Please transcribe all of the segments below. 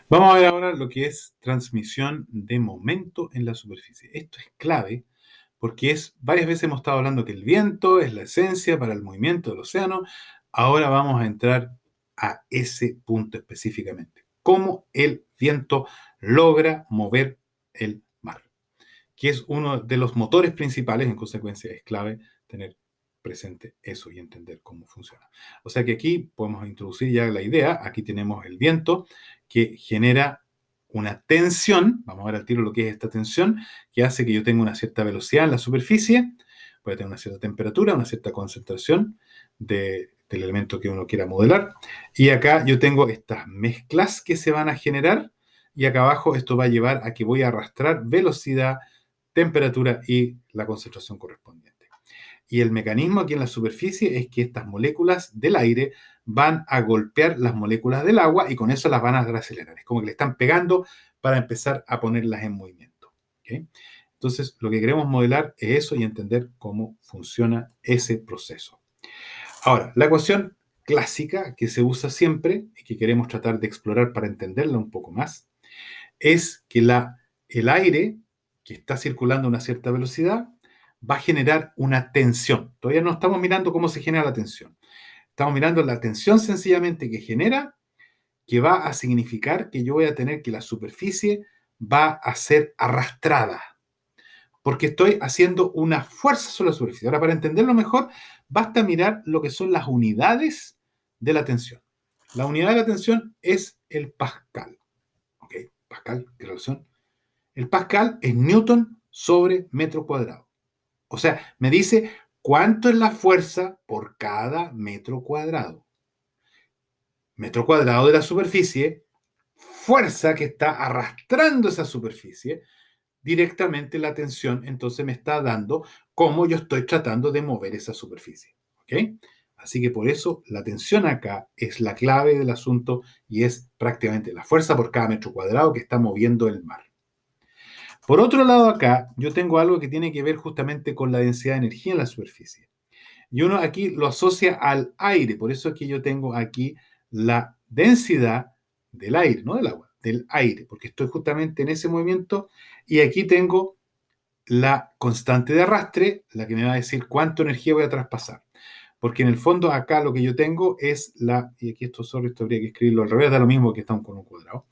Vamos a ver ahora lo que es transmisión de momento en la superficie. Esto es clave porque varias veces hemos estado hablando que el viento es la esencia para el movimiento del océano. Ahora vamos a entrar a ese punto específicamente. ¿Cómo el viento logra mover el mar? Que es uno de los motores principales, en consecuencia es clave tener presente eso y entender cómo funciona. O sea que aquí podemos introducir ya la idea, aquí tenemos el viento que genera una tensión, vamos a ver al tiro lo que es esta tensión, que hace que yo tenga una cierta velocidad en la superficie, puede tener una cierta temperatura, una cierta concentración del elemento que uno quiera modelar, y acá yo tengo estas mezclas que se van a generar, y acá abajo esto va a llevar a que voy a arrastrar velocidad, temperatura y la concentración correspondiente. Y el mecanismo aquí en la superficie es que estas moléculas del aire van a golpear las moléculas del agua y con eso las van a acelerar. Es como que le están pegando para empezar a ponerlas en movimiento. ¿Okay? Entonces, lo que queremos modelar es eso y entender cómo funciona ese proceso. Ahora, la ecuación clásica que se usa siempre y que queremos tratar de explorar para entenderla un poco más es que el aire que está circulando a una cierta velocidad va a generar una tensión. Todavía no estamos mirando cómo se genera la tensión. Estamos mirando la tensión sencillamente que genera, que va a significar que yo voy a tener que la superficie va a ser arrastrada, porque estoy haciendo una fuerza sobre la superficie. Ahora, para entenderlo mejor, basta mirar lo que son las unidades de la tensión. La unidad de la tensión es el pascal. ¿Ok? Pascal, ¿qué relación? El pascal es newton sobre metro cuadrado. O sea, me dice cuánto es la fuerza por cada metro cuadrado. Metro cuadrado de la superficie, fuerza que está arrastrando esa superficie, directamente la tensión, entonces me está dando cómo yo estoy tratando de mover esa superficie. ¿Ok? Así que por eso la tensión acá es la clave del asunto y es prácticamente la fuerza por cada metro cuadrado que está moviendo el mar. Por otro lado, acá yo tengo algo que tiene que ver justamente con la densidad de energía en la superficie. Y uno aquí lo asocia al aire, por eso es que yo tengo aquí la densidad del aire, no del agua, del aire, porque estoy justamente en ese movimiento y aquí tengo la constante de arrastre, la que me va a decir cuánta energía voy a traspasar. Porque en el fondo acá lo que yo tengo es y aquí esto habría que escribirlo al revés, da lo mismo que está con un cuadrado.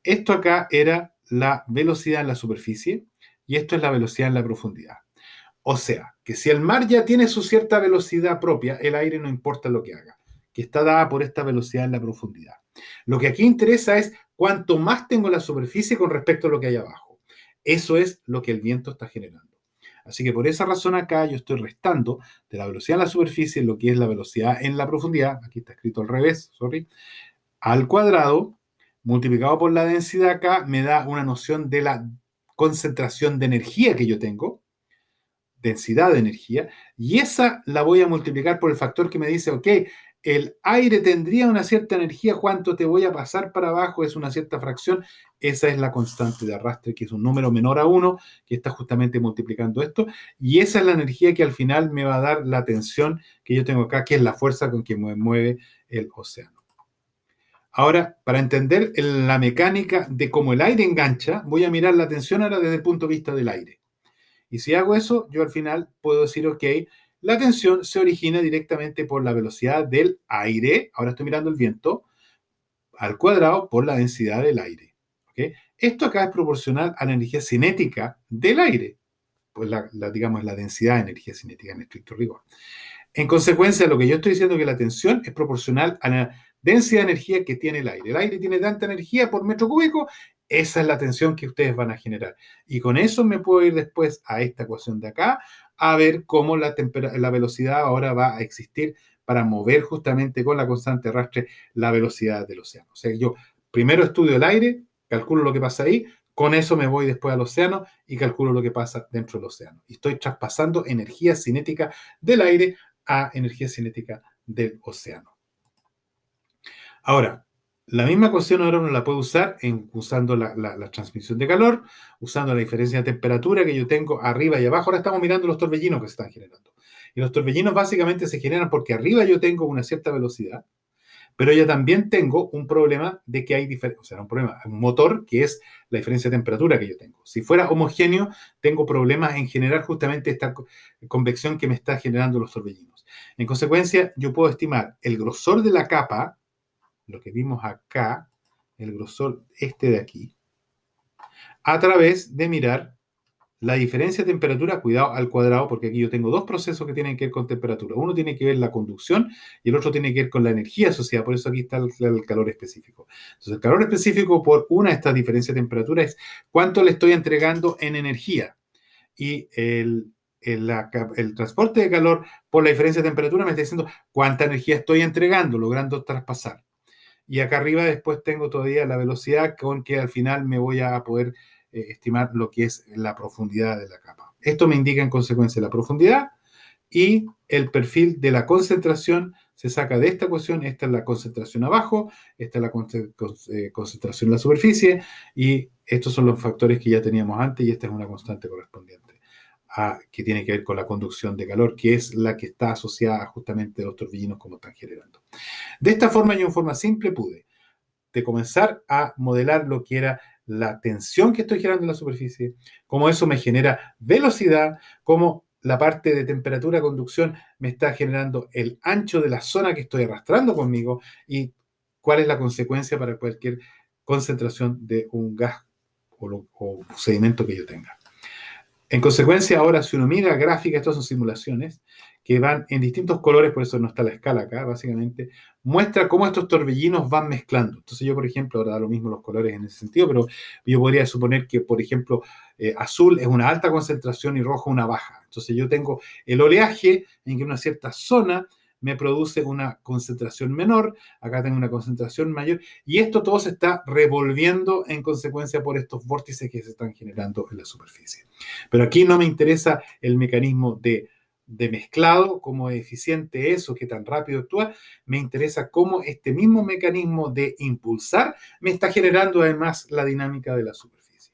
Esto acá era la velocidad en la superficie y esto es la velocidad en la profundidad. O sea, que si el mar ya tiene su cierta velocidad propia, el aire no importa lo que haga, que está dada por esta velocidad en la profundidad. Lo que aquí interesa es cuánto más tengo la superficie con respecto a lo que hay abajo. Eso es lo que el viento está generando. Así que por esa razón acá yo estoy restando de la velocidad en la superficie lo que es la velocidad en la profundidad, aquí está escrito al revés, sorry, al cuadrado, multiplicado por la densidad acá, me da una noción de la concentración de energía que yo tengo, densidad de energía, y esa la voy a multiplicar por el factor que me dice, ok, el aire tendría una cierta energía, cuánto te voy a pasar para abajo es una cierta fracción, esa es la constante de arrastre, que es un número menor a 1, que está justamente multiplicando esto, y esa es la energía que al final me va a dar la tensión que yo tengo acá, que es la fuerza con que me mueve el océano. Ahora, para entender la mecánica de cómo el aire engancha, voy a mirar la tensión ahora desde el punto de vista del aire. Y si hago eso, yo al final puedo decir, ok, la tensión se origina directamente por la velocidad del aire, ahora estoy mirando el viento, al cuadrado por la densidad del aire. ¿Okay? Esto acá es proporcional a la energía cinética del aire, pues digamos la densidad de energía cinética en estricto rigor. En consecuencia, lo que yo estoy diciendo es que la tensión es proporcional a la densidad de energía que tiene el aire. El aire tiene tanta energía por metro cúbico, esa es la tensión que ustedes van a generar. Y con eso me puedo ir después a esta ecuación de acá, a ver cómo la velocidad ahora va a existir para mover justamente con la constante de arrastre la velocidad del océano. O sea, yo primero estudio el aire, calculo lo que pasa ahí, con eso me voy después al océano y calculo lo que pasa dentro del océano. Y estoy traspasando energía cinética del aire a energía cinética del océano. Ahora, la misma ecuación ahora uno la puede usar usando la transmisión de calor, usando la diferencia de temperatura que yo tengo arriba y abajo. Ahora estamos mirando los torbellinos que se están generando. Y los torbellinos básicamente se generan porque arriba yo tengo una cierta velocidad, Pero yo también tengo un problema de que hay diferencia, o sea, un problema, un motor que es la diferencia de temperatura que yo tengo. Si fuera homogéneo, tengo problemas en generar justamente esta convección que me está generando los torbellinos. En consecuencia, yo puedo estimar el grosor de la capa, lo que vimos acá, el grosor este de aquí, a través de mirar la diferencia de temperatura, cuidado, al cuadrado, porque aquí yo tengo dos procesos que tienen que ver con temperatura. Uno tiene que ver la conducción y el otro tiene que ver con la energía asociada. Por eso aquí está el calor específico. Entonces, el calor específico por una de estas diferencias de temperatura es cuánto le estoy entregando en energía. Y el transporte de calor por la diferencia de temperatura me está diciendo cuánta energía estoy entregando, logrando traspasar. Y acá arriba después tengo todavía la velocidad con que al final me voy a poder estimar lo que es la profundidad de la capa. Esto me indica en consecuencia la profundidad y el perfil de la concentración se saca de esta ecuación. Esta es la concentración abajo, esta es la concentración en la superficie y estos son los factores que ya teníamos antes y esta es una constante correspondiente que tiene que ver con la conducción de calor, que es la que está asociada justamente a los turbinos como están generando. De esta forma, yo en forma simple pude de comenzar a modelar lo que era la tensión que estoy generando en la superficie, cómo eso me genera velocidad, cómo la parte de temperatura conducción me está generando el ancho de la zona que estoy arrastrando conmigo y cuál es la consecuencia para cualquier concentración de un gas o sedimento que yo tenga. En consecuencia, ahora si uno mira gráficas, estas son simulaciones que van en distintos colores, por eso no está la escala acá, básicamente, muestra cómo estos torbellinos van mezclando. Entonces yo, por ejemplo, ahora da lo mismo los colores en ese sentido, pero yo podría suponer que, por ejemplo, azul es una alta concentración y rojo una baja. Entonces yo tengo el oleaje en que una cierta zona me produce una concentración menor, acá tengo una concentración mayor, y esto todo se está revolviendo en consecuencia por estos vórtices que se están generando en la superficie. Pero aquí no me interesa el mecanismo de mezclado, cómo eficiente es o qué tan rápido actúa, me interesa cómo este mismo mecanismo de impulsar me está generando además la dinámica de la superficie.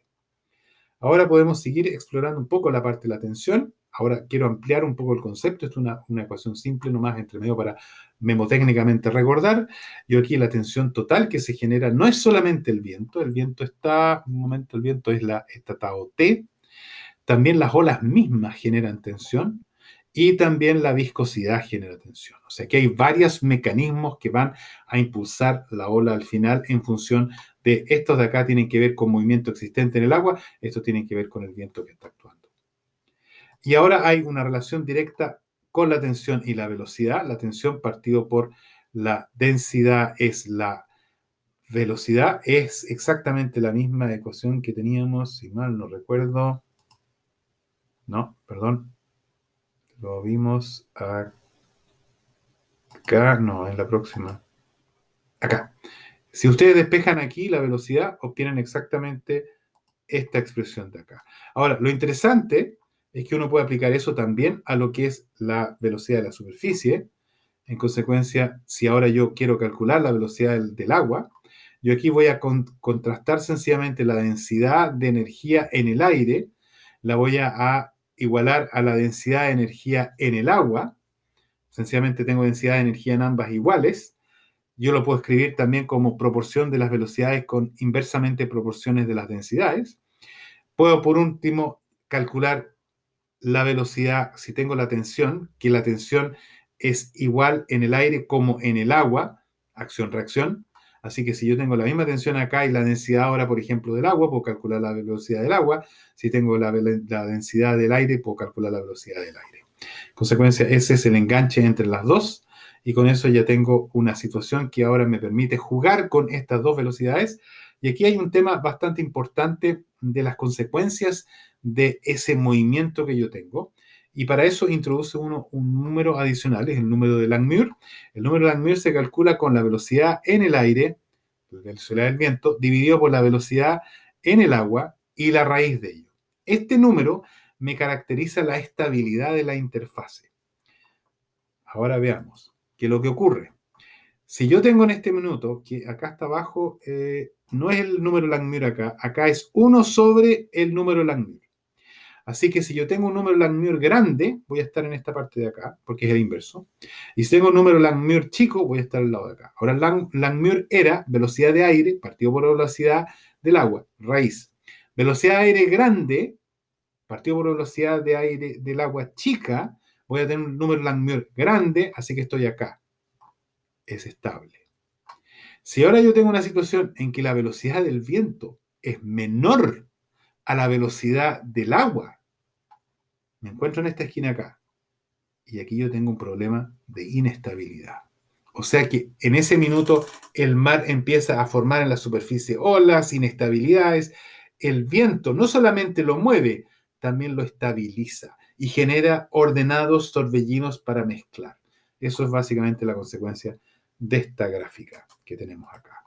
Ahora podemos seguir explorando un poco la parte de la tensión. Ahora quiero ampliar un poco el concepto. Esto es una ecuación simple nomás entre medio para memotécnicamente recordar. Yo aquí la tensión total que se genera no es solamente el viento. El viento está, un momento, el viento es esta tau T. También las olas mismas generan tensión y también la viscosidad genera tensión. O sea que hay varios mecanismos que van a impulsar la ola al final en función de estos de acá tienen que ver con movimiento existente en el agua, estos tienen que ver con el viento que está actuando. Y ahora hay una relación directa con la tensión y la velocidad. La tensión partido por la densidad es la velocidad. Es exactamente la misma ecuación que teníamos, si mal no recuerdo. No, perdón. Lo vimos acá, no, en la próxima. Acá. Si ustedes despejan aquí la velocidad, obtienen exactamente esta expresión de acá. Ahora, lo interesante es que uno puede aplicar eso también a lo que es la velocidad de la superficie. En consecuencia, si ahora yo quiero calcular la velocidad del agua, yo aquí voy a contrastar sencillamente la densidad de energía en el aire, la voy a igualar a la densidad de energía en el agua. Sencillamente tengo densidad de energía en ambas iguales. Yo lo puedo escribir también como proporción de las velocidades con inversamente proporciones de las densidades. Puedo, por último, calcular la velocidad si tengo la tensión, que la tensión es igual en el aire como en el agua, acción-reacción. Así que si yo tengo la misma tensión acá y la densidad ahora, por ejemplo, del agua, puedo calcular la velocidad del agua. Si tengo la densidad del aire, puedo calcular la velocidad del aire. En consecuencia, ese es el enganche entre las dos y con eso ya tengo una situación que ahora me permite jugar con estas dos velocidades. Y aquí hay un tema bastante importante de las consecuencias de ese movimiento que yo tengo. Y para eso introduce uno un número adicional, es el número de Langmuir. El número de Langmuir se calcula con la velocidad en el aire, la velocidad del viento, dividido por la velocidad en el agua y la raíz de ello. Este número me caracteriza la estabilidad de la interfase. Ahora veamos qué es lo que ocurre. Si yo tengo en este minuto, que acá está abajo, no es el número Langmuir acá, acá es 1 sobre el número Langmuir. Así que si yo tengo un número Langmuir grande, voy a estar en esta parte de acá, porque es el inverso. Y si tengo un número Langmuir chico, voy a estar al lado de acá. Ahora, Langmuir era velocidad de aire partido por la velocidad del agua, raíz. Velocidad de aire grande partido por velocidad de aire del agua chica, voy a tener un número Langmuir grande, así que estoy acá. Es estable. Si ahora yo tengo una situación en que la velocidad del viento es menor a la velocidad del agua, me encuentro en esta esquina acá. Y aquí yo tengo un problema de inestabilidad. O sea que en ese minuto el mar empieza a formar en la superficie olas, inestabilidades. El viento no solamente lo mueve, también lo estabiliza y genera ordenados torbellinos para mezclar. Eso es básicamente la consecuencia de esta gráfica que tenemos acá.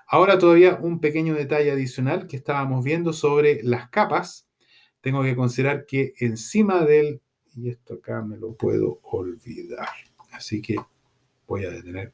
Ahora todavía un pequeño detalle adicional que estábamos viendo sobre las capas. Tengo que considerar que encima del... Y esto acá me lo puedo olvidar. Así que voy a detener